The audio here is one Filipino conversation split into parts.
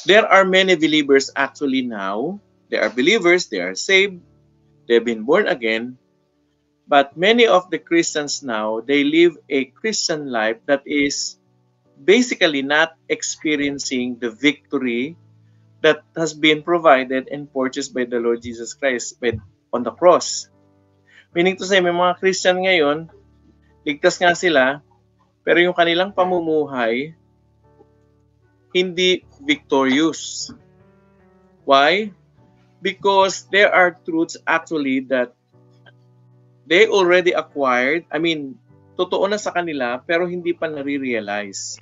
There are many believers actually now. They are believers, they are saved, they've been born again. But many of the Christians now, they live a Christian life that is basically not experiencing the victory that has been provided and purchased by the Lord Jesus Christ on the cross. Meaning to say, may mga Christian ngayon, ligtas nga sila, pero yung kanilang pamumuhay, hindi victorious. Why? Because there are truths actually that they already acquired. I mean, totoo na sa kanila, pero hindi pa nare-realize.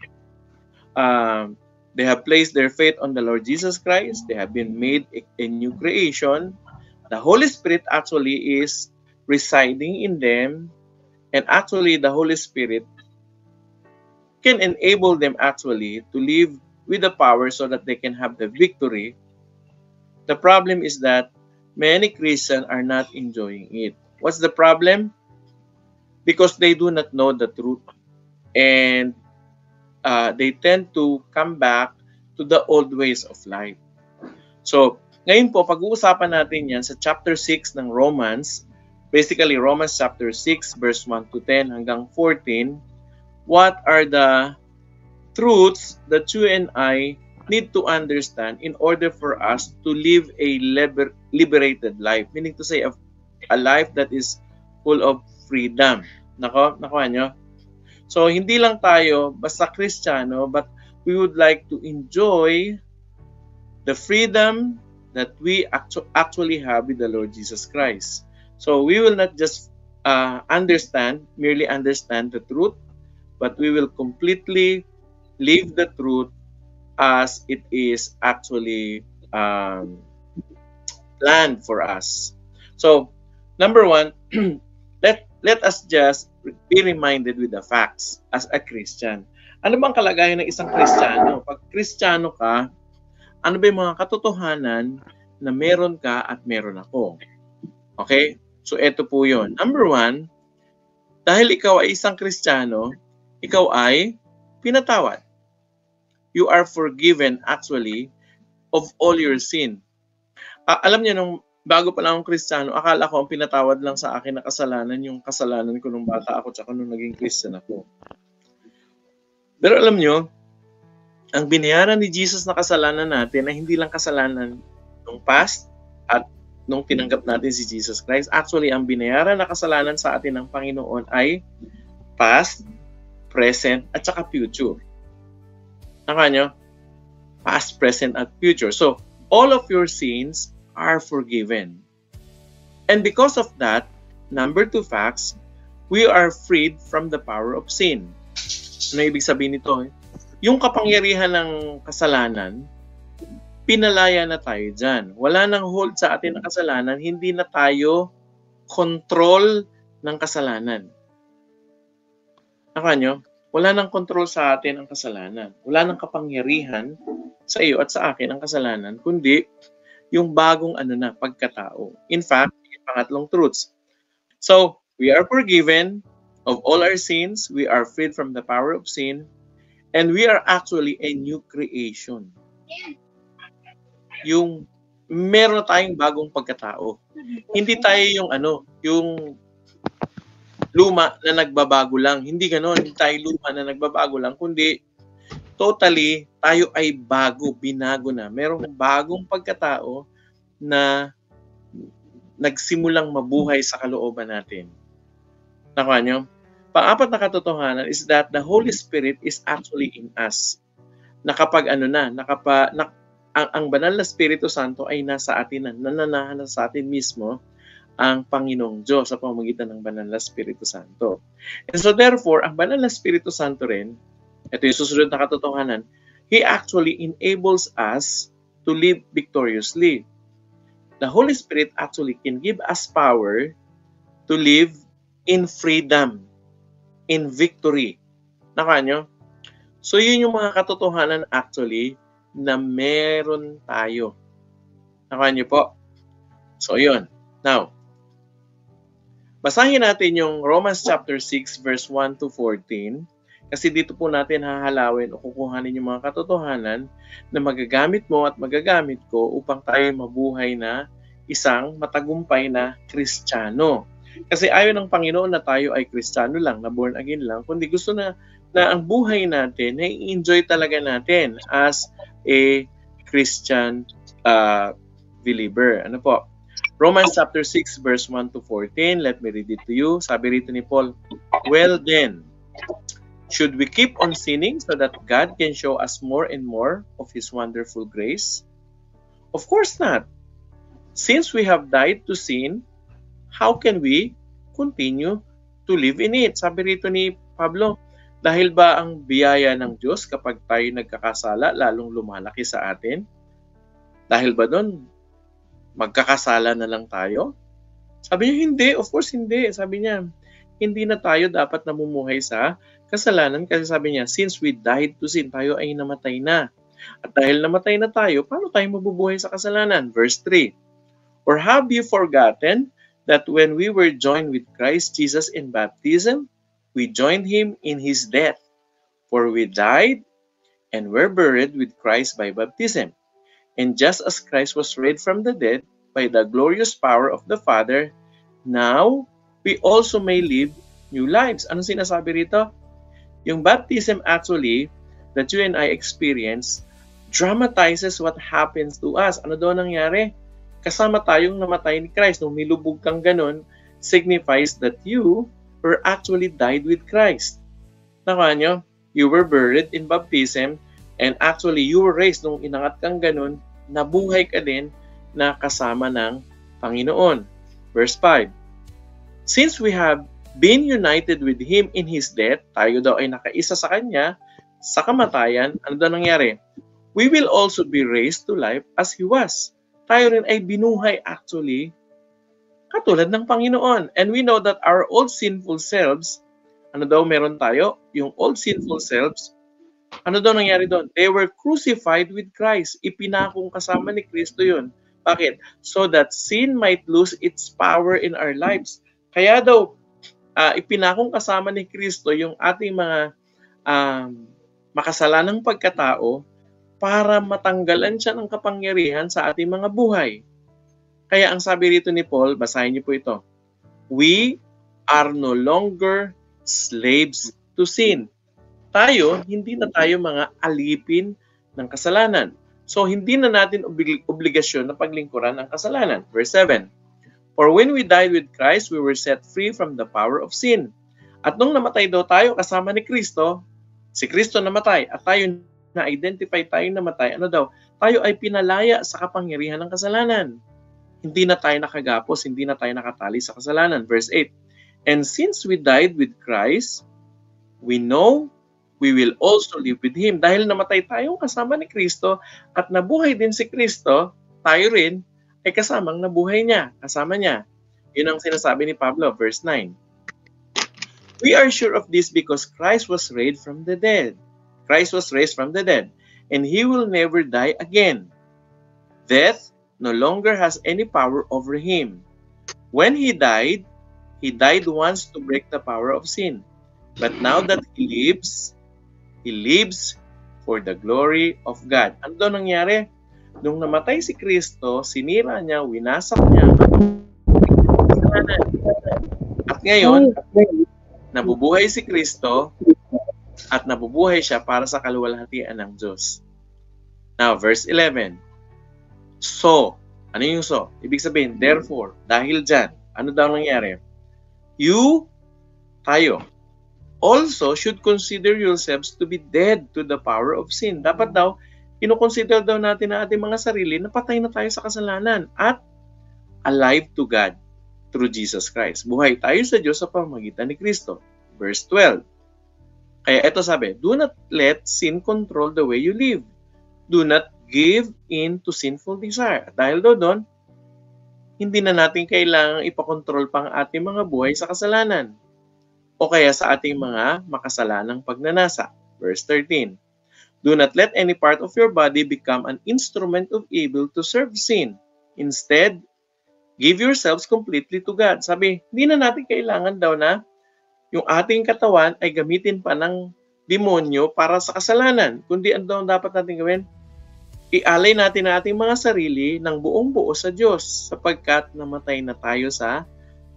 They have placed their faith on the Lord Jesus Christ. They have been made a new creation. The Holy Spirit actually is residing in them. And actually, the Holy Spirit can enable them actually to live with the power so that they can have the victory. The problem is that many Christians are not enjoying it. What's the problem? Because they do not know the truth. And they tend to come back to the old ways of life. So, ngayon po, pag-uusapan natin yan sa chapter 6 ng Romans, basically Romans chapter 6 verse 1 to 10 hanggang 14, what are the truths that you and I need to understand in order for us to live a liberated life. Meaning to say, a life that is full of freedom. Nakuha nyo? So, hindi lang tayo basta Kristiyano, but we would like to enjoy the freedom that we actually have with the Lord Jesus Christ. So, we will not just merely understand the truth, but we will completely live the truth as it is actually planned for us. So, number one, let us just be reminded with the facts as a Christian. Ano bang kalagayan ng isang Kristiyano? Pag Kristiyano ka, ano ba yung mga katotohanan na meron ka at meron ako? Okay? So, ito po yun. Number one, dahil ikaw ay isang Kristiyano, ikaw ay pinatawad. You are forgiven actually of all your sin. Alam niyo, nung bago pa lang akong Kristiyano, akala ko ang pinatawad lang sa akin na kasalanan yung kasalanan ko nung bata ako tsaka nung naging Christian ako. Pero alam niyo, ang binayaran ni Jesus na kasalanan natin ay hindi lang kasalanan nung past at nung tinanggap natin si Jesus Christ. Actually, ang binayaran na kasalanan sa atin ng Panginoon ay past, present, at saka future. Naka nyo? Past, present, at future. So, all of your sins are forgiven. And because of that, number two facts, we are freed from the power of sin. Ano ibig sabihin nito? Yung kapangyarihan ng kasalanan, pinalaya na tayo dyan. Wala nang hold sa atin ng kasalanan, hindi na tayo control ng kasalanan. Naka nyo? Wala nang control sa atin ang kasalanan. Wala nang kapangyarihan sa iyo at sa akin ang kasalanan, kundi yung bagong pagkatao. In fact, yung pangatlong truths. So, we are forgiven of all our sins. We are freed from the power of sin. And we are actually a new creation. Yung meron tayong bagong pagkatao. Hindi tayo yung luma na nagbabago lang. Hindi ganoon, hindi tayo luma na nagbabago lang, kundi totally tayo ay bago, binago na. Merong bagong pagkatao na nagsimulang mabuhay sa kalooban natin. Nakuha nyo? Pang-apat na katotohanan is that the Holy Spirit is actually in us. Na kapag ang banal na Espiritu Santo ay nasa atin na, nananahan na sa atin mismo ang Panginoong Diyos sa pamamagitan ng banal na Espiritu Santo. And so therefore, ang banal na Espiritu Santo rin, ito yung susunod na katotohanan, He actually enables us to live victoriously. The Holy Spirit actually can give us power to live in freedom, in victory. Nakuha nyo? So yun yung mga katotohanan actually na meron tayo. Nakuha nyo po? So yun. Now, basahin natin yung Romans chapter 6 verse 1 to 14. Kasi dito po natin hahalawin o kukuhanin yung mga katotohanan na magagamit mo at magagamit ko upang tayo mabuhay na isang matagumpay na Kristiyano. Kasi ayaw ng Panginoon na tayo ay Kristiyano lang, na born again lang, kundi gusto na ang buhay natin, na i-enjoy talaga natin as a Christian believer. Ano po? Romans chapter 6 verse 1 to 14. Let me read it to you. Sabi rito ni Paul, "Well then, should we keep on sinning so that God can show us more and more of His wonderful grace? Of course not. Since we have died to sin, how can we continue to live in it?" Sabi rito ni Pablo, dahil ba ang biyaya ng Diyos kapag tayo nagkakasala lalong lumalaki sa atin? Dahil ba doon magkakasala na lang tayo? Sabi niya, hindi. Of course, hindi. Sabi niya, hindi na tayo dapat namumuhay sa kasalanan kasi sabi niya, since we died to sin, tayo ay namatay na. At dahil namatay na tayo, paano tayo mabubuhay sa kasalanan? Verse 3, "Or have you forgotten that when we were joined with Christ Jesus in baptism, we joined Him in His death? For we died and were buried with Christ by baptism. And just as Christ was raised from the dead by the glorious power of the Father, now we also may live new lives." Ano sinasabi rito? Yung baptism actually that you and I experience dramatizes what happens to us. Ano daw nangyari? Kasama tayong namatay ni Christ. Nung nilubog kang ganun, signifies that you were actually died with Christ. Nakuha nyo? You were buried in baptism and actually you were raised. Nung inangat kang ganun, nabuhay ka din na kasama ng Panginoon. Verse 5, "Since we have been united with Him in His death," tayo daw ay nakaisa sa Kanya, sa kamatayan, ano daw nangyari? "We will also be raised to life as He was." Tayo rin ay binuhay actually katulad ng Panginoon. And we know that our old sinful selves, ano daw meron tayo? Yung old sinful selves, ano daw nangyari doon? They were crucified with Christ. Ipinakong kasama ni Kristo yun. Bakit? So that sin might lose its power in our lives. Kaya daw, ipinakong kasama ni Kristo yung ating mga makasalanang pagkatao para matanggalan siya ng kapangyarihan sa ating mga buhay. Kaya ang sabi rito ni Paul, basahin niyo po ito, "We are no longer slaves to sin." Tayo, hindi na tayo mga alipin ng kasalanan. So, hindi na natin obligasyon na paglingkuran ang kasalanan. Verse 7, "For when we died with Christ, we were set free from the power of sin." At nung namatay daw tayo kasama ni Kristo, si Kristo namatay at tayo na-identify tayong namatay, ano daw? Tayo ay pinalaya sa kapangyarihan ng kasalanan. Hindi na tayo nakagapos, hindi na tayo nakatali sa kasalanan. Verse 8, "And since we died with Christ, we know we will also live with Him." Dahil namatay tayong kasama ni Kristo at nabuhay din si Kristo, tayo rin ay kasamang nabuhay niya, kasama niya. Yun ang sinasabi ni Pablo, verse 9. "We are sure of this because Christ was raised from the dead. Christ was raised from the dead, and He will never die again. Death no longer has any power over Him. When He died once to break the power of sin. But now that He lives for the glory of God." Ano daw nangyari? Nung namatay si Kristo, sinira niya, winasak niya, at ngayon, nabubuhay si Kristo at nabubuhay siya para sa kaluwalhatian ng Diyos. Now, verse 11. "So," ano yung so? Ibig sabihin, therefore, dahil dyan, ano daw nangyari? Tayo, "also should consider yourselves to be dead to the power of sin." Dapat daw, kinoconsider daw natin na ating mga sarili na patay na tayo sa kasalanan at alive to God through Jesus Christ. Buhay tayo sa Diyos sa pamamagitan ni Kristo. Verse 12. Kaya ito sabi, "Do not let sin control the way you live. Do not give in to sinful desire." Dahil doon, hindi na natin kailangang ipakontrol pang ating mga buhay sa kasalanan o kaya sa ating mga makasalanang pagnanasa. Verse 13. "Do not let any part of your body become an instrument of evil to serve sin. Instead, give yourselves completely to God." Sabi, hindi na natin kailangan daw na yung ating katawan ay gamitin pa ng demonyo para sa kasalanan. Kundi ano dapat natin gawin? Ialay natin ang ating mga sarili ng buong buo sa Diyos sapagkat namatay na tayo sa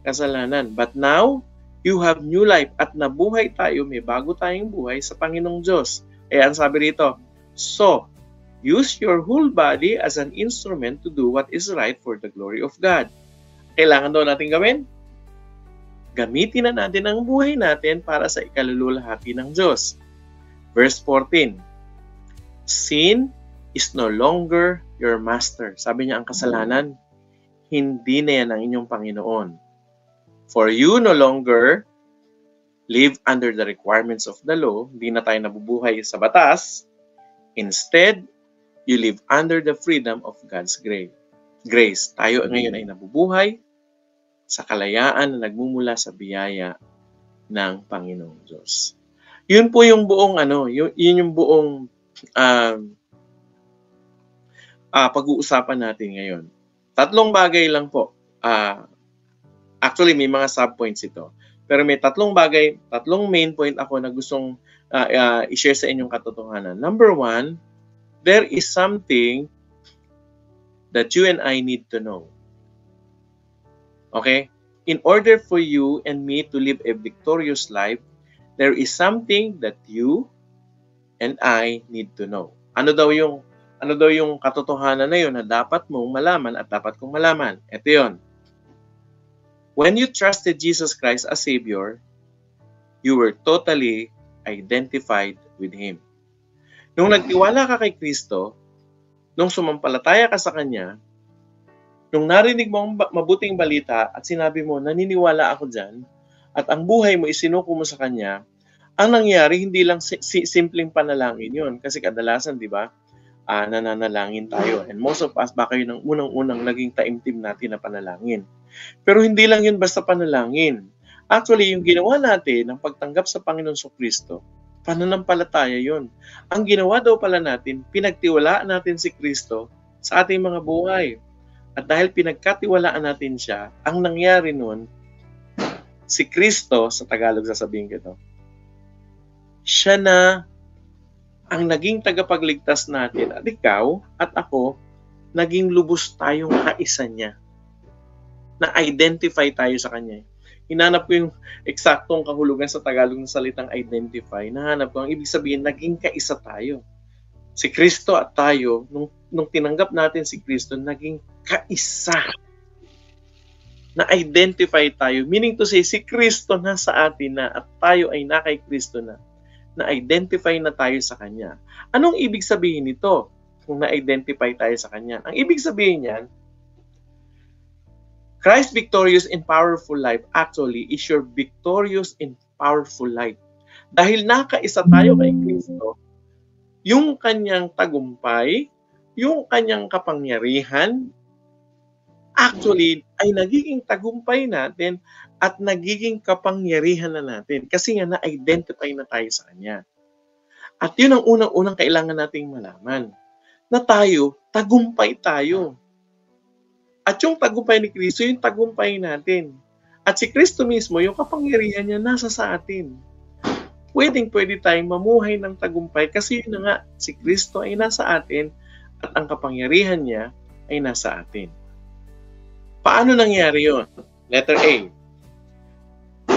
kasalanan. But now, you have new life at nabuhay tayo, may bago tayong buhay sa Panginoong Diyos. Kaya ang sabi rito, so, use your whole body as an instrument to do what is right for the glory of God. Kailangan daw natin gawin? Gamitin na natin ang buhay natin para sa ikalululahati ng Diyos. Verse 14, sin is no longer your master. Sabi niya, ang kasalanan, hindi na yan ang inyong Panginoon. For you no longer live under the requirements of the law. Hindi na tayo nabubuhay sa batas. Instead, you live under the freedom of God's grace. Tayo ngayon ay nabubuhay sa kalayaan na nagmumula sa biyaya ng Panginoong Diyos. Yun po yung buong yun yung buong pag-uusapan natin ngayon. 3 bagay lang po. Actually, may mga sub-points ito. Pero may 3 bagay, 3 main point ako na gustong i-share sa inyong katotohanan. Number 1, there is something that you and I need to know. Okay? In order for you and me to live a victorious life, there is something that you and I need to know. Ano daw yung katotohanan na yun na dapat mong malaman at dapat kong malaman? Ito yun. When you trusted Jesus Christ as Savior, you were totally identified with Him. Nung nagtiwala ka kay Kristo, nung sumampalataya ka sa Kanya, nung narinig mo ang mabuting balita at sinabi mo, naniniwala ako dyan, at ang buhay mo isinuko mo sa Kanya, ang nangyari, hindi lang simpleng panalangin yun. Kasi kadalasan, di ba, nananalangin tayo. And most of us, baka yun ang unang-unang naging taimtim natin na panalangin. Pero hindi lang yun basta panalangin. Actually, yung ginawa natin ng pagtanggap sa Panginoon Kristo, pananampalataya yun. Ang ginawa daw pala natin, pinagtiwalaan natin si Kristo sa ating mga buhay. At dahil pinagkatiwalaan natin siya, ang nangyari nun, si Kristo, sa Tagalog sasabihin ko ito, siya na ang naging tagapagligtas natin at ikaw at ako, naging lubos tayong kaisa niya. Na-identify tayo sa Kanya. Hinanap ko yung eksaktong kahulugan sa Tagalog ng salitang identify. Nahanap ko, ang ibig sabihin, naging kaisa tayo. Si Kristo at tayo, nung tinanggap natin si Kristo, naging kaisa. Na-identify tayo. Meaning to say, si Kristo nasa atin na at tayo ay na kay Kristo na. Na-identify na tayo sa Kanya. Anong ibig sabihin nito kung na-identify tayo sa Kanya? Ang ibig sabihin niyan, Christ's victorious and powerful life actually is your victorious and powerful life. Dahil nakaisa tayo kay Kristo, yung Kanyang tagumpay, yung Kanyang kapangyarihan, actually ay nagiging tagumpay natin at nagiging kapangyarihan na natin kasi nga na-identify na tayo sa Kanya. At yun ang unang-unang kailangan nating malaman, na tayo, tagumpay tayo. At yung tagumpay ni Kristo, yung tagumpay natin. At si Kristo mismo, yung kapangyarihan niya nasa sa atin. Pwede tayong mamuhay ng tagumpay kasi yun na nga, si Kristo ay nasa atin at ang kapangyarihan niya ay nasa atin. Paano nangyari yun? Letter A.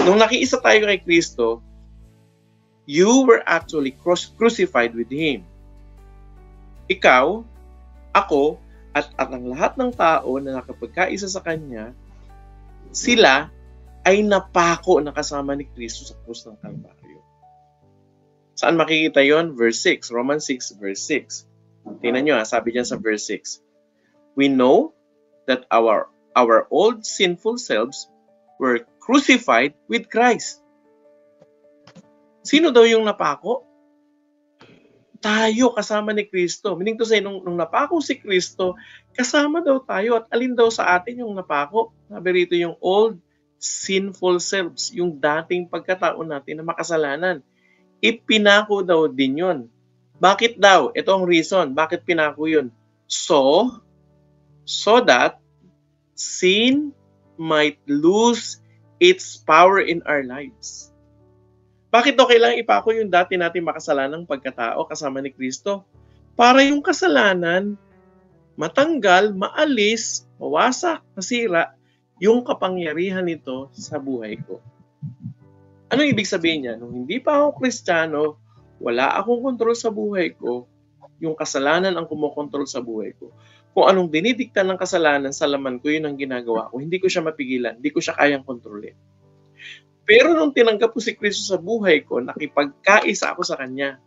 Nung nakiisa tayo kay Kristo, you were actually crucified with Him. Ikaw, ako, at ang lahat ng tao na nakapagkaisa sa Kanya, sila ay napako na kasama ni Kristo sa krus ng Kalbaryo. Saan makikita yon? Verse 6. Romans 6, verse 6. Tingnan nyo, sabi dyan sa verse 6. We know that our old sinful selves were crucified with Christ. Sino daw yung napako? Tayo kasama ni Kristo. Meaning to say, nung napako si Kristo, kasama daw tayo at alin daw sa atin yung napako? Sabi rito yung old sinful selves, yung dating pagkatao natin na makasalanan. Ipinako daw din yun. Bakit daw? Ito ang reason. Bakit pinako yun? So that sin might lose its power in our lives. Bakit daw kailangan ipako yung dati nating makasalanang pagkatao kasama ni Kristo? Para yung kasalanan matanggal, maalis, mawasak, masira yung kapangyarihan nito sa buhay ko. Ano ibig sabihin niya? Nung hindi pa ako Kristiyano, wala akong kontrol sa buhay ko, yung kasalanan ang kumokontrol sa buhay ko. Kung anong dinidikta ng kasalanan sa laman ko, yun ang ginagawa ko. Hindi ko siya mapigilan, hindi ko siya kayang kontrolin. Pero nung tinanggap ko si Kristo sa buhay ko, nakipagkaisa ako sa Kanya.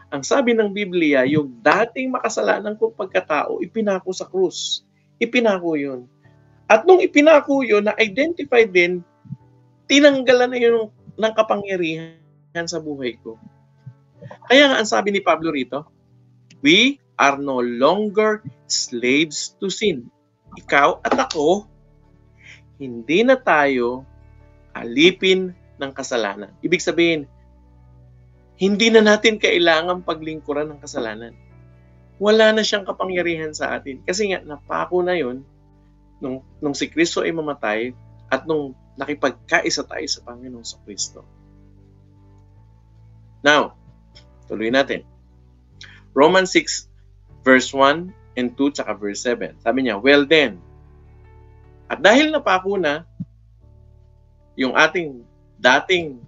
Ang sabi ng Biblia, yung dating makasalanan kong pagkatao, ipinako sa krus. Ipinako yun. At nung ipinako yun, na-identify din, tinanggalan na yun ng kapangyarihan sa buhay ko. Kaya nga ang sabi ni Pablo rito, we are no longer slaves to sin. Ikaw at ako, hindi na tayo alipin ng kasalanan. Ibig sabihin, hindi na natin kailangan paglingkuran ng kasalanan. Wala na siyang kapangyarihan sa atin. Kasi nga, napako na yun nung si Kristo ay mamatay at nung nakipagkaisa tayo sa Panginoong sa Kristo. Now, tuloy natin. Romans 6, verse 1 and 2, tsaka verse 7. Sabi niya, well then, at dahil napako na yung ating dating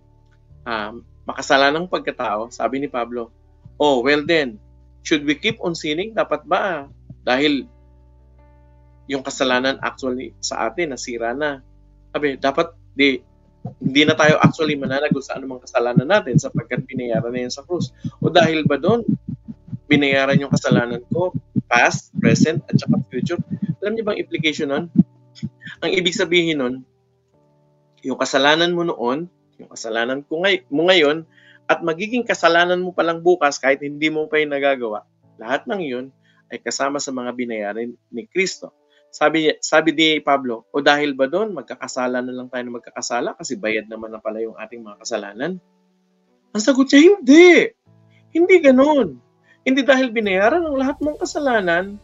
makasalanang pagkatao, sabi ni Pablo, oh, well then, should we keep on sinning? Dapat ba? Dahil yung kasalanan actually sa atin, nasira na. Sabi, dapat hindi na tayo actually mananagot sa anumang kasalanan natin sapagkat binayaran na yan sa krus. O dahil ba doon, binayaran yung kasalanan ko, past, present, at saka future? Alam niyo bang implication nun? Ang ibig sabihin nun, yung kasalanan mo noon, yung kasalanan mo ngayon, at magiging kasalanan mo palang bukas kahit hindi mo pa yung nagagawa, lahat ng yun ay kasama sa mga binayaran ni Kristo. Sabi ni Pablo, o dahil ba doon, magkakasala na lang tayo na magkakasala kasi bayad naman na pala yung ating mga kasalanan? Ang sagot niya, hindi. Hindi ganun. Hindi dahil binayaran ang lahat mong kasalanan,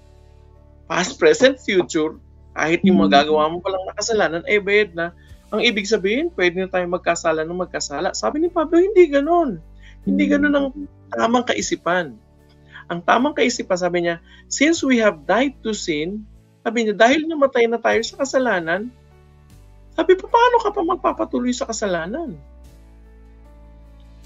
past, present, future, kahit yung magagawa mo palang na kasalanan, ay bayad na. Ang ibig sabihin, pwede na tayo magkasala ng magkasala. Sabi ni Pablo, hindi ganun. Hindi ganun ang tamang kaisipan. Ang tamang kaisipan, sabi niya, since we have died to sin, sabi niya, dahil namatay na tayo sa kasalanan, sabi pa, paano ka pa magpapatuloy sa kasalanan?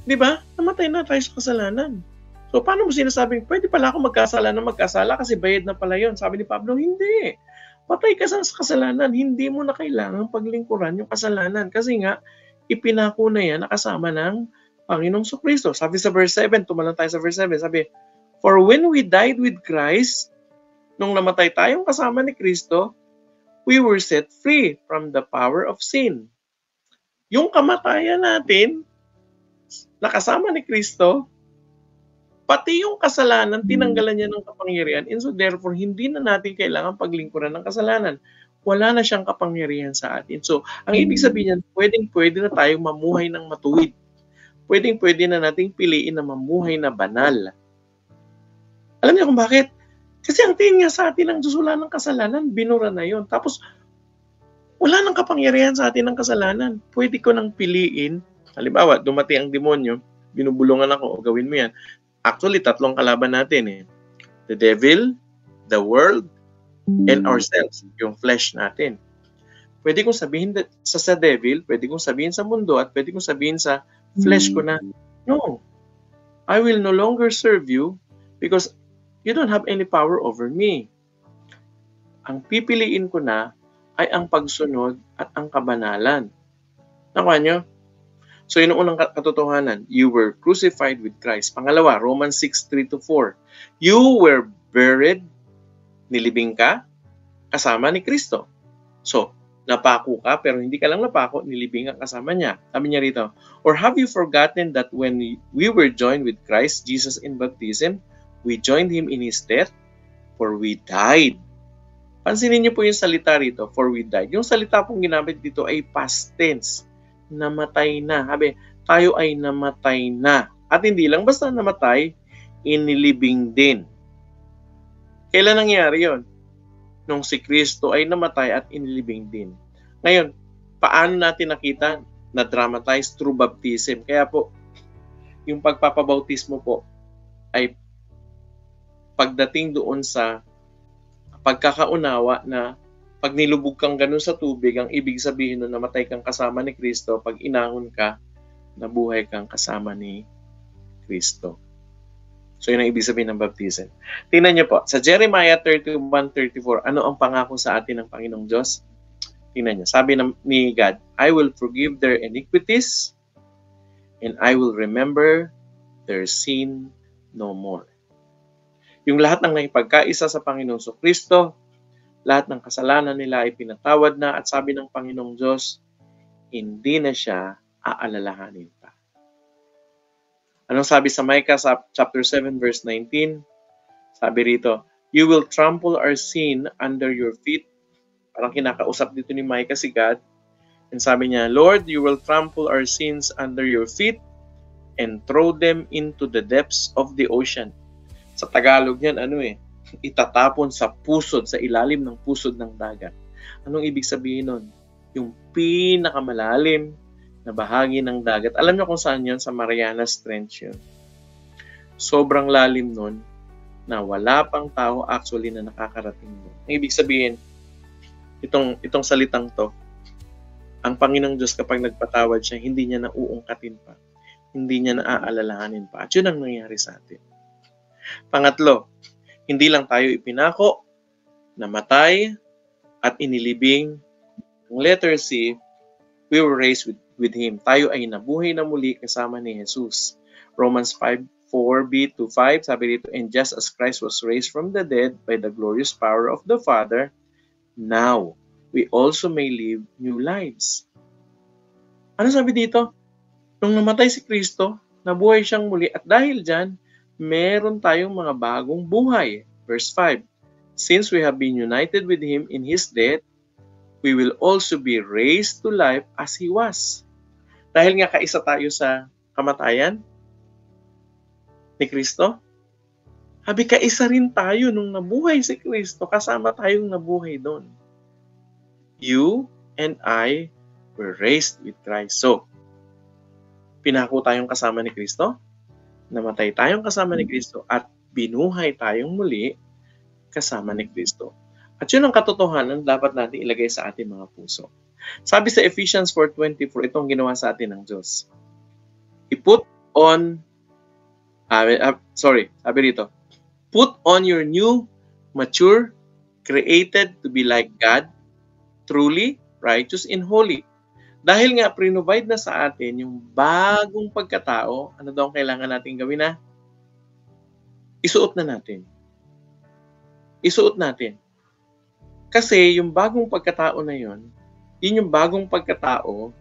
Di ba? Namatay na tayo sa kasalanan. So, paano mo sinasabing, pwede pala ako magkasala ng magkasala kasi bayad na pala yun? Sabi ni Pablo, hindi. Patay ka sa kasalanan, hindi mo na kailangan paglingkuran yung kasalanan. Kasi nga, ipinako na yan nakasama ng Panginoong Kristo. Sabi sa verse 7, tumalan tayo sa verse 7, sabi, for when we died with Christ, nung namatay tayong kasama ni Kristo, we were set free from the power of sin. Yung kamatayan natin, nakasama ni Kristo, pati yung kasalanan, tinanggalan niya ng kapangyarihan. And so therefore, hindi na natin kailangan paglingkuran ng kasalanan. Wala na siyang kapangyarihan sa atin. So, ang ibig sabihin niyan, pwede na tayo mamuhay ng matuwid. Pwede na nating piliin na mamuhay na banal. Alam niyo kung bakit? Kasi ang tingin nga sa atin ng Diyos, wala ng kasalanan, binura na yon. Tapos, wala ng kapangyarihan sa atin ng kasalanan. Pwede ko nang piliin. Halimbawa, dumating ang demonyo, binubulungan ako, o gawin mo yan. Actually, tatlong kalaban natin eh. The devil, the world, and ourselves, yung flesh natin. Pwede kong sabihin sa devil, pwede kong sabihin sa mundo, at pwede kong sabihin sa flesh ko na, no, I will no longer serve you because you don't have any power over me. Ang pipiliin ko na ay ang pagsunod at ang kabanalan. Nakuha nyo? So, yun ang unang katotohanan. You were crucified with Christ. Pangalawa, Romans 6:3-4. You were buried, nilibing ka, kasama ni Kristo. So, napako ka, pero hindi ka lang napako, nilibing ka kasama niya. Sabi niya rito, or have you forgotten that when we were joined with Christ Jesus in baptism, we joined Him in His death, for we died. Pansinin niyo po yung salita rito, for we died. Yung salita pong ginamit dito ay past tense. Namatay na. Sabi, tayo ay namatay na. At hindi lang basta namatay, inilibing din. Kailan nangyari yon? Nung si Kristo ay namatay at inilibing din. Ngayon, paano natin nakita? Na-dramatize through baptism. Kaya po, yung pagpapabautismo po ay pagdating doon sa pagkakaunawa na pag nilubog kang ganun sa tubig, ang ibig sabihin nun namatay kang kasama ni Kristo, pag inahon ka, nabuhay kang kasama ni Kristo. So yun ang ibig sabihin ng baptism. Tingnan niyo po, sa Jeremiah 31:34, ano ang pangako sa atin ng Panginoong Diyos? Tingnan niyo, sabi ni God, I will forgive their iniquities and I will remember their sin no more. Yung lahat ng naipagkaisa sa Panginoong Kristo, lahat ng kasalanan nila ay pinatawad na at sabi ng Panginoong Diyos, hindi na siya aalalahanin pa. Anong sabi sa Micah chapter 7 verse 19? Sabi rito, you will trample our sin under your feet. Parang kinakausap dito ni Micah si God. And sabi niya, Lord, you will trample our sins under your feet and throw them into the depths of the ocean. Sa Tagalog yan, itatapon sa pusod, sa ilalim ng pusod ng dagat. Anong ibig sabihin nun? Yung pinakamalalim na bahagi ng dagat. Alam niyo kung saan yun? Sa Marianas Trench yun. Sobrang lalim nun na wala pang tao actually na nakakarating nun. Ang ibig sabihin, itong salitang to, ang Panginoong Diyos kapag nagpatawad siya, hindi niya nauungkatin pa. Hindi niya naaalalahanin pa. At yun ang nangyari sa atin. Pangatlo, hindi lang tayo ipinako, namatay, at inilibing. Ang letter C, we were raised with Him. Tayo ay nabuhay na muli kasama ni Jesus. Romans 5:4b-5, sabi dito, and just as Christ was raised from the dead by the glorious power of the Father, now we also may live new lives. Ano sabi dito? Nung namatay si Kristo, nabuhay siyang muli at dahil dyan, meron tayong mga bagong buhay. Verse 5, since we have been united with Him in His death, we will also be raised to life as He was. Dahil nga kaisa tayo sa kamatayan ni Kristo, habi kaisa rin tayo nung nabuhay si Kristo, kasama tayong nabuhay doon. You and I were raised with Christ. So, pinako tayong kasama ni Kristo, namatay tayong kasama ni Kristo, at binuhay tayong muli kasama ni Kristo. At yun ang katotohanan dapat natin ilagay sa ating mga puso. Sabi sa Ephesians 4:24, itong ginawa sa atin ng Diyos. Sabi rito, put on your new, mature, created to be like God, truly righteous and holy. Dahil nga, pre-provide na sa atin yung bagong pagkatao, ano daw ang kailangan natin gawin na? Isuot na natin. Isuot natin. Kasi yung bagong pagkatao na yun yung bagong pagkatao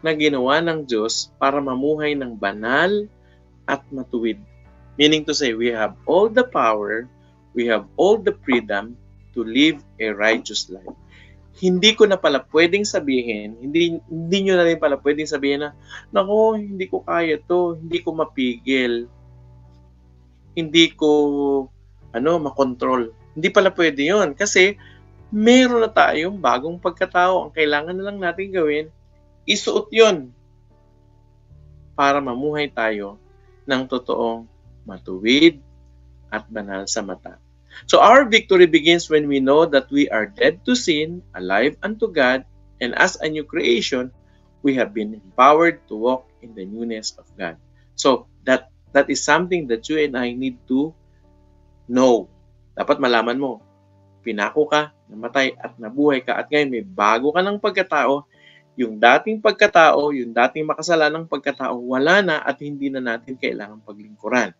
na ginawa ng Diyos para mamuhay ng banal at matuwid. Meaning to say, we have all the power, we have all the freedom to live a righteous life. Hindi ko na pala pwedeng sabihin, hindi nyo na rin pala pwedeng sabihin na, nako, hindi ko kaya to, hindi ko mapigil, hindi ko makontrol. Hindi pala pwede yun kasi meron na tayong bagong pagkatao. Ang kailangan na lang natin gawin, isuot yun para mamuhay tayo ng totoong matuwid at banal sa mata. So our victory begins when we know that we are dead to sin, alive unto God, and as a new creation, we have been empowered to walk in the newness of God. So that is something that you and I need to know. Dapat malaman mo, pinako ka, namatay at nabuhay ka, at ngayon may bago ka ng pagkatao. Yung dating pagkatao, yung dating makasalanang pagkatao, wala na at hindi na natin kailangang paglingkuran.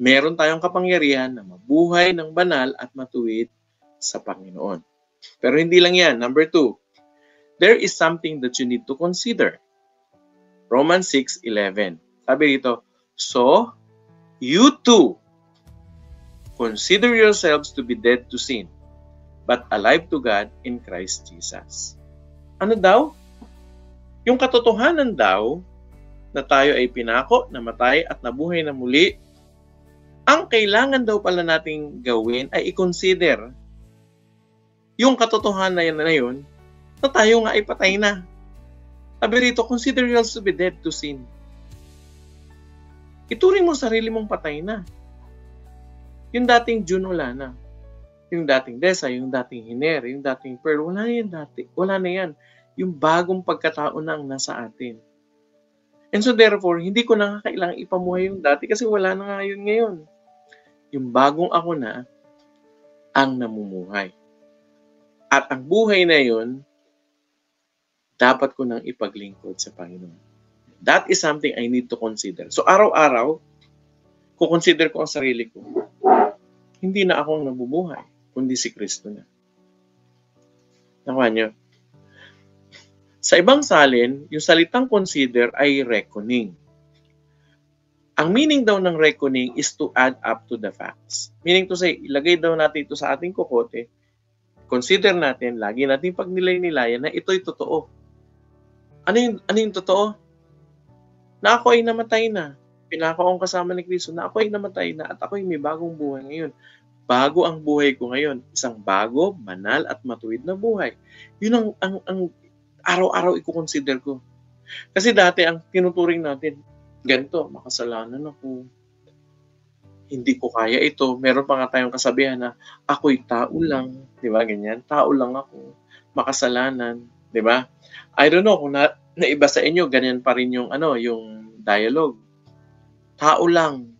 Meron tayong kapangyarihan na mabuhay ng banal at matuwid sa Panginoon. Pero hindi lang yan. Number 2, there is something that you need to consider. Romans 6:11. Sabi dito, so, you too, consider yourselves to be dead to sin, but alive to God in Christ Jesus. Ano daw? Yung katotohanan daw na tayo ay pinako, namatay at nabuhay na muli, ang kailangan daw pala nating gawin ay i-consider yung katotohanan na yun na tayo nga ay patay na. Sabi rito, consider yourselves to be dead to sin. ituring mo sarili mong patay na. Yung dating June, wala na. Yung dating Desa, yung dating Hiner, yung dating Pearl, wala na yan dati. Wala na yan. Yung bagong pagkatao na ang nasa atin. And so therefore, hindi ko na kailangang ipamuhay yung dati kasi wala na nga yun ngayon. Yung bagong ako na ang namumuhay. At ang buhay na yun, dapat ko nang ipaglingkod sa Panginoon. That is something I need to consider. So araw-araw, kukonsider ko ang sarili ko. Hindi na ako ang nabubuhay, kundi si Kristo na. Nakuha niyo? Sa ibang salin, yung salitang consider ay reckoning. Ang meaning daw ng reckoning is to add up to the facts. Meaning to say, ilagay daw natin ito sa ating kokote, consider natin, lagi natin pagnilay-nilayan na ito'y totoo. Ano yung totoo? Na ako ay namatay na. Pinako akong kasama ni Kristo na ako ay namatay na at ako ay may bagong buhay ngayon. Bago ang buhay ko ngayon. Isang bago, banal at matuwid na buhay. Yun ang araw-araw i-consider ko. Kasi dati ang tinuturing natin, ganito, makasalanan ako. Hindi ko kaya ito. Meron pa nga tayong kasabihan na ako'y tao lang. Di ba? Ganyan. Tao lang ako. Makasalanan. Di ba? I don't know kung naiba sa inyo, ganyan pa rin yung dialogue. Tao lang.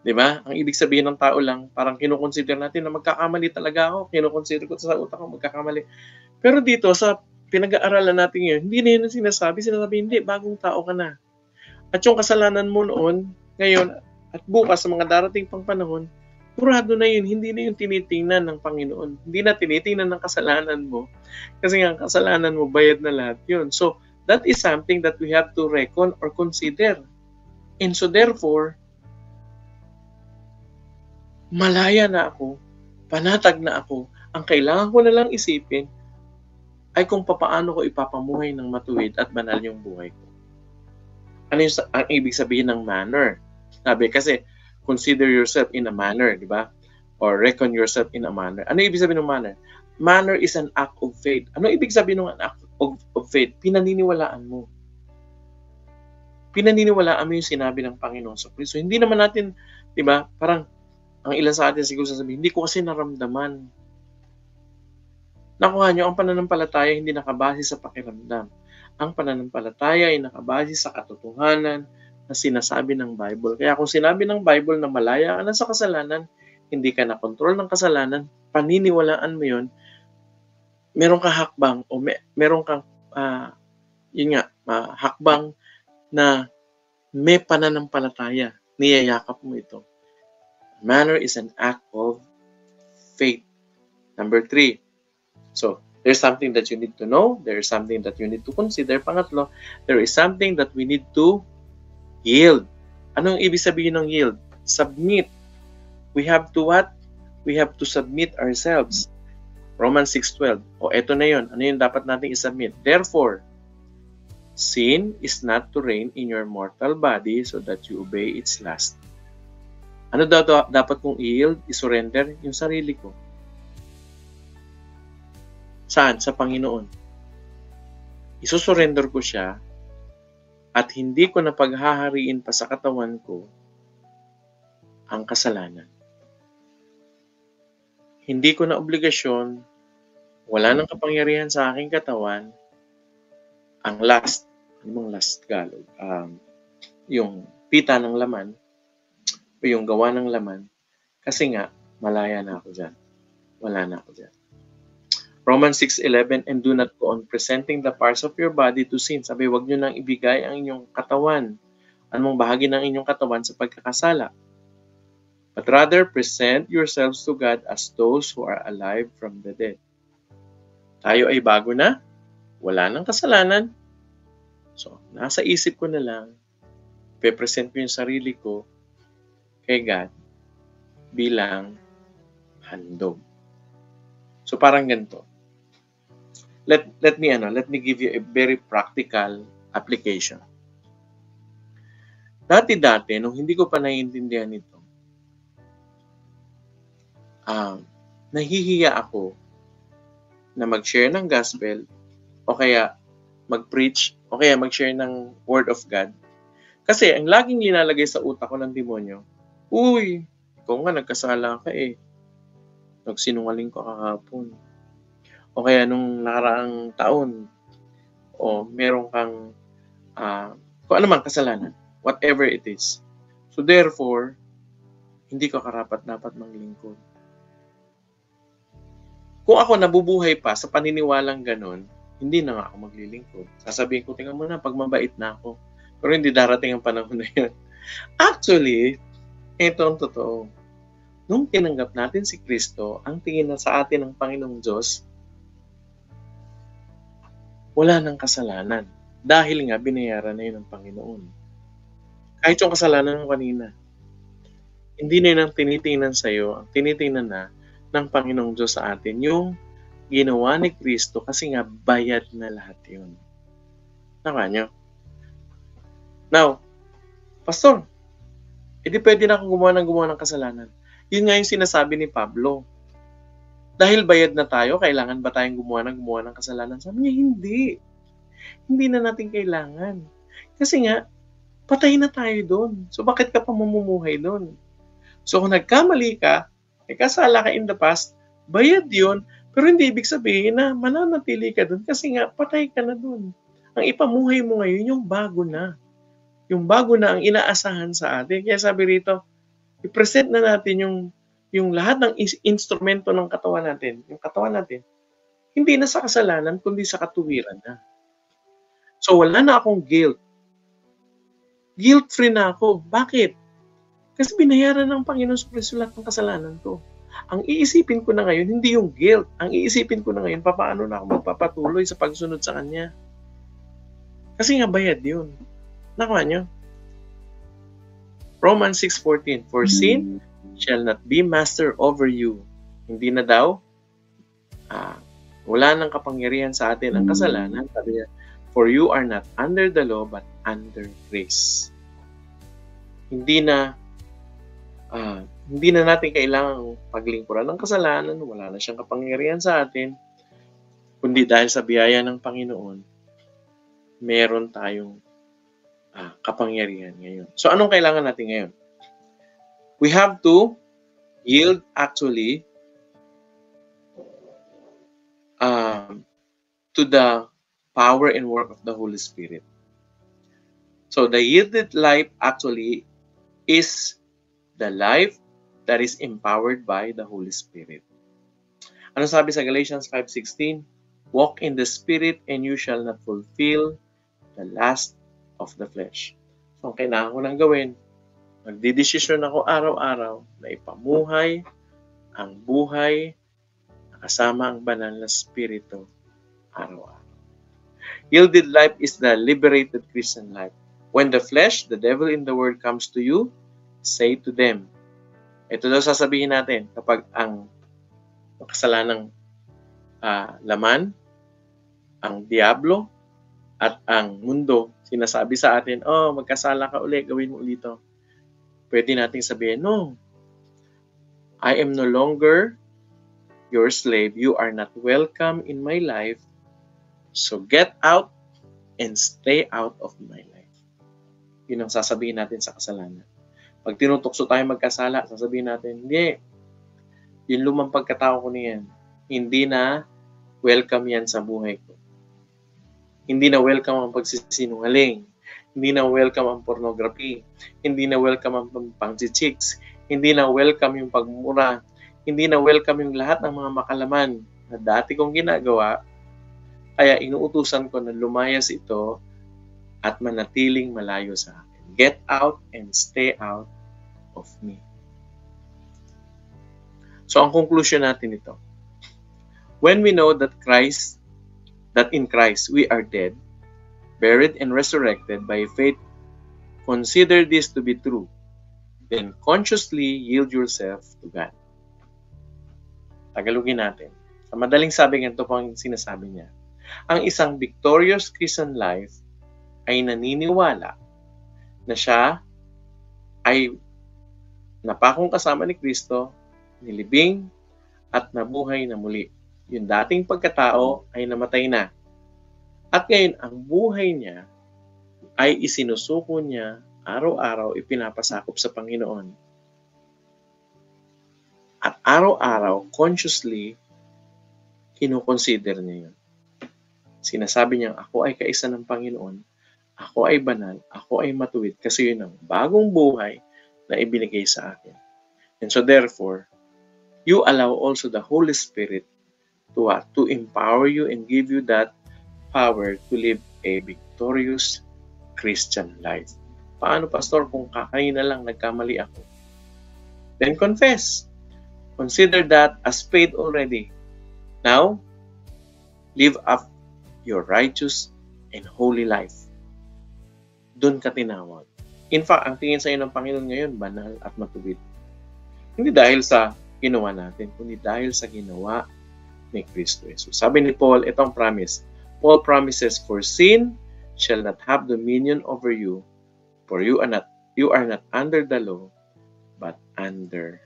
'Di ba? Ang ibig sabihin ng tao lang, parang kino-consider natin na magkakamali talaga ako. Kino-consider ko sa utak ko magkakamali. Pero dito sa pinag-aaralan natin ngayon, hindi na yun ang sinasabi. Sinasabi, hindi, bagong tao ka na. At yung kasalanan mo noon, ngayon, at bukas sa mga darating pang panahon, kurado na yun. Hindi na yung tinitingnan ng Panginoon. Hindi na tinitingnan ng kasalanan mo. Kasi nga, ang kasalanan mo, bayad na lahat yun. So, that is something that we have to reckon or consider. And so therefore, malaya na ako, panatag na ako, ang kailangan ko na lang isipin ay kung papaano ko ipapamuhay ng matuwid at banal yung buhay ko. Ano yung ang ibig sabihin ng manner? Sabi kasi, consider yourself in a manner, di ba? Or reckon yourself in a manner. Ano ibig sabihin ng manner? Manner is an act of faith. Ano ibig sabihin ng act of faith? Pinaniniwalaan mo. Pinaniniwalaan mo yung sinabi ng Panginoon sa Kristo. Hindi naman natin, di ba, parang ang ilan sa atin siguro sasabihin, hindi ko kasi naramdaman. Nakuha nyo, ang pananampalataya hindi nakabase sa pakiramdam. Ang pananampalataya ay nakabase sa katotohanan na sinasabi ng Bible. Kaya kung sinabi ng Bible na malaya ka na sa kasalanan, hindi ka na kontrol ng kasalanan, paniniwalaan mo yun, meron kang hakbang o meron kang hakbang na may pananampalataya, niyayakap mo ito. Manner is an act of faith. Number 3. So, there's something that you need to know. There's something that you need to consider. Pangatlo, there is something that we need to yield. Anong ibig sabihin ng yield? Submit. We have to what? We have to submit ourselves. Romans 6:12. O, eto na yun. Ano yung dapat natin isubmit? Therefore, sin is not to reign in your mortal body so that you obey its lust. Ano dapat kong i-yield, i-surrender? Yung sarili ko. Saan? Sa Panginoon. Isusurrender ko siya at hindi ko na paghahariin pa sa katawan ko ang kasalanan. Hindi ko na obligasyon, wala nang kapangyarihan sa aking katawan, ang lust. Ano bang lust Tagalog? Yung pita ng laman o yung gawa ng laman kasi nga malaya na ako dyan. Wala na ako dyan. Romans 6:11, and do not go on presenting the parts of your body to sin. Sabi, huwag nyo nang ibigay ang inyong katawan, anumang bahagi ng inyong katawan sa pagkakasala. But rather present yourselves to God as those who are alive from the dead. Tayo ay bago na, wala nang kasalanan. So, nasa isip ko na lang, pe-present ko yung sarili ko kay God bilang handog. So, parang ganito. Let me give you a very practical application. Dati, nung hindi ko pa naiintindihan ito, nahihiya ako na mag-share ng gospel o kaya mag-preach o kaya mag-share ng word of God Kasi ang laging linalagay sa utak ko ng demonyo, uy, ikaw nga nagkasala ka eh. Nagsinungaling ka kahapon. O kaya nung nakaraang taon, o meron kang kung ano man kasalanan, whatever it is. So therefore, hindi ka karapat-dapat manglingkod. Kung ako nabubuhay pa sa paniniwalang ganon, hindi na nga ako maglilingkod. Sasabihin ko, tingnan mo na, pag mabait na ako. Pero hindi darating ang panahon na yun. Actually, ito ang totoo. Nung tinanggap natin si Kristo, ang tingin na sa atin ng Panginoong Diyos, wala nang kasalanan. Dahil nga, binayaran na yun ng Panginoon. Kahit yung kasalanan mo kanina, hindi na yun ang tinitingnan sa'yo. Ang tinitingnan na ng Panginoong Diyos sa atin, yung ginawa ni Kristo kasi nga bayad na lahat yun. Tama nyo? Now, Pastor, edi pwede na akong gumawa ng kasalanan. Yun nga yung sinasabi ni Pablo. Dahil bayad na tayo, kailangan ba tayong gumawa ng kasalanan? Sabi niya, hindi. Hindi na natin kailangan. Kasi nga, patay na tayo doon. So bakit ka pa mamumuhay doon? So kung nagkamali ka, nagkasala ka in the past, bayad yun, pero hindi ibig sabihin na mananatili ka doon kasi nga patay ka na doon. Ang ipamuhay mo ngayon, yung bago na. Yung bago na ang inaasahan sa atin. Kaya sabi rito, i-present na natin yung lahat ng instrumento ng katawan natin. Yung katawan natin, hindi na sa kasalanan, kundi sa katuwiran na. So wala na akong guilt. Guilt-free na ako. Bakit? Kasi binayaran ng Panginoon sa Kristo lahat ng kasalanan ko. Ang iisipin ko na ngayon, hindi yung guilt. Ang iisipin ko na ngayon, paano na ako magpapatuloy sa pagsunod sa Kanya. Kasi nga bayad yun. Nakuha nyo? Romans 6:14, for sin shall not be master over you. Hindi na daw, wala nang kapangyarihan sa atin ang kasalanan. Sabi niya, for you are not under the law, but under grace. Hindi na natin kailangang paglingkuran ng kasalanan, wala na siyang kapangyarihan sa atin, kundi dahil sa biyaya ng Panginoon, meron tayong kapangyarihan ngayon. So anong kailangan natin ngayon? We have to yield actually to the power and work of the Holy Spirit. So the yielded life actually is the life that is empowered by the Holy Spirit. Ano sabi sa Galatians 5:16? Walk in the Spirit and you shall not fulfill the lust of the flesh. So, ang kailangan ko nang gawin, magdidesisyon ako araw-araw na ipamuhay ang buhay na kasama ang banal na Espiritu araw-araw. Yielded life is the liberated Christian life. When the flesh, the devil in the world comes to you, say to them. Ito daw sasabihin natin kapag ang kasalanang laman, ang diablo, at ang mundo, sinasabi sa atin, magkasala ka ulit, gawin mo ulit ito. Pwede nating sabihin, no, I am no longer your slave. You are not welcome in my life. So get out and stay out of my life. Yun ang sasabihin natin sa kasalanan. Pag tinutukso tayo magkasala, sasabihin natin, hindi, yung lumang pagkatao ko niyan, hindi na welcome yan sa buhay ko. Hindi na welcome ang pagsisinungaling. Hindi na welcome ang pornography. Hindi na welcome ang pang-chicks. Hindi na welcome yung pagmura. Hindi na welcome yung lahat ng mga makalaman na dati kong ginagawa. Kaya inuutusan ko na lumayas ito at manatiling malayo sa akin. Get out and stay out of me. So ang conclusion natin ito. When we know that in Christ we are dead, buried and resurrected by faith, consider this to be true, then consciously yield yourself to God. Tagalogin natin. Sa madaling sabi, ganito po ang sinasabi niya. Ang isang victorious Christian life ay naniniwala na siya ay napakong kasama ni Kristo, nilibing at nabuhay na muli. Yung dating pagkatao ay namatay na. At ngayon, ang buhay niya ay isinusuko niya araw-araw ipinapasakop sa Panginoon. At araw-araw, consciously, kinukonsider niya yun. Sinasabi niya, ako ay kaisa ng Panginoon, ako ay banal, ako ay matuwid, kasi yun ang bagong buhay na ibinigay sa akin. And so therefore, you allow also the Holy Spirit to empower you and give you that power to live a victorious Christian life. Paano, Pastor, kung kanina lang nagkamali ako? Then confess. Consider that as paid already. Now, live up your righteous and holy life. Doon ka tinawag. In fact, ang tingin sa iyo ng Panginoon ngayon, banal at matuwid. Hindi dahil sa ginawa natin, kundi dahil sa ginawa ni Kristo Jesus. Sabi ni Paul, itong promise. Paul promises, for sin shall not have dominion over you, for you are not under the law, but under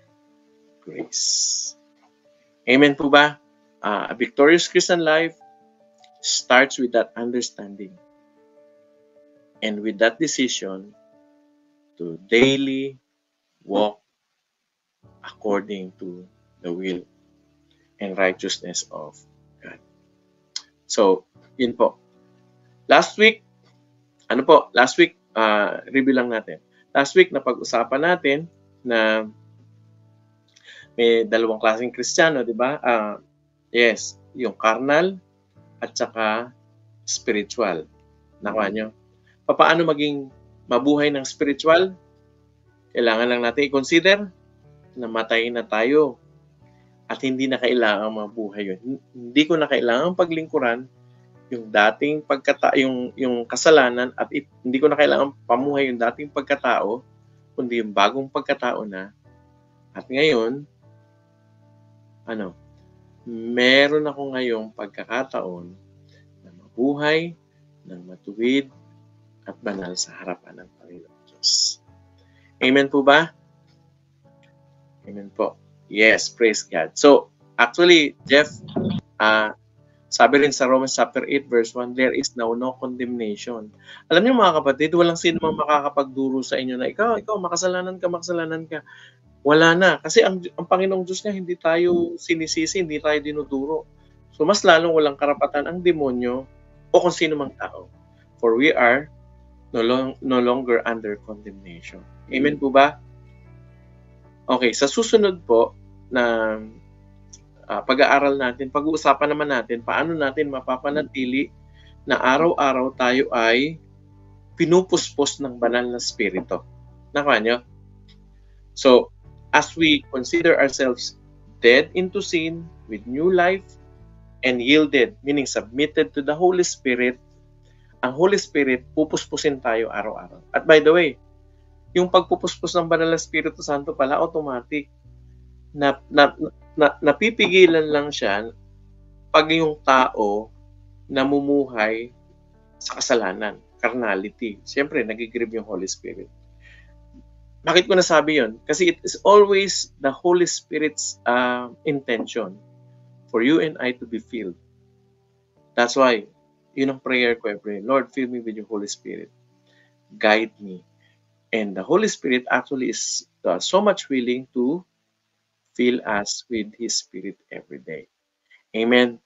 grace. Amen po ba? A victorious Christian life starts with that understanding and with that decision to daily walk according to the will and righteousness of God. So, yun po. Last week, review lang natin. Last week, napag-usapan natin na may dalawang klaseng Kristiyano, di ba? Yes, yung carnal at saka spiritual. Nakuha nyo? Paano maging mabuhay ng spiritual? Kailangan lang natin i-consider na matay na tayo at hindi na kailangan mabuhay yun. Hindi ko na kailangan paglingkuran yung dating yung kasalanan at hindi ko na kailangan pamuhay yung dating pagkatao, kundi yung bagong pagkatao na. At ngayon, meron ako ngayong pagkakataon na mabuhay ng matuwid at banal sa harapan ng Panginoon Diyos. Amen po ba? Amen po. Yes, praise God. So, actually, Jeff, sabi rin sa Romans chapter 8 verse 1, there is now no condemnation. Alam niyo mga kapatid, walang sino mang makakapagduro sa inyo na ikaw makasalanan ka. Wala na. Kasi ang Panginoong Diyos nga, hindi tayo sinisisi, hindi tayo dinuduro. So, mas lalong walang karapatan ang demonyo o kung sino mang tao. For we are no longer under condemnation. Amen po ba? Okay, sa susunod po na pag-aaral natin, pag-uusapan naman natin paano natin mapapanatili na araw-araw tayo ay pinupuspos ng banal na spirito. Nakuha nyo? So, as we consider ourselves dead into sin with new life and yielded, meaning submitted to the Holy Spirit, ang Holy Spirit, pupuspusin tayo araw-araw. At by the way, yung pagpupuspos ng Banal na Espiritu Santo pala, automatic. Napipigilan lang siya pag yung tao namumuhay sa kasalanan, carnality. Siyempre, nagigrieve yung Holy Spirit. Bakit ko nasabi yun? Kasi it is always the Holy Spirit's intention for you and I to be filled. That's why, yun ang prayer ko every day. Lord, fill me with your Holy Spirit. Guide me. And the Holy Spirit actually is so much willing to fill us with His Spirit every day. Amen.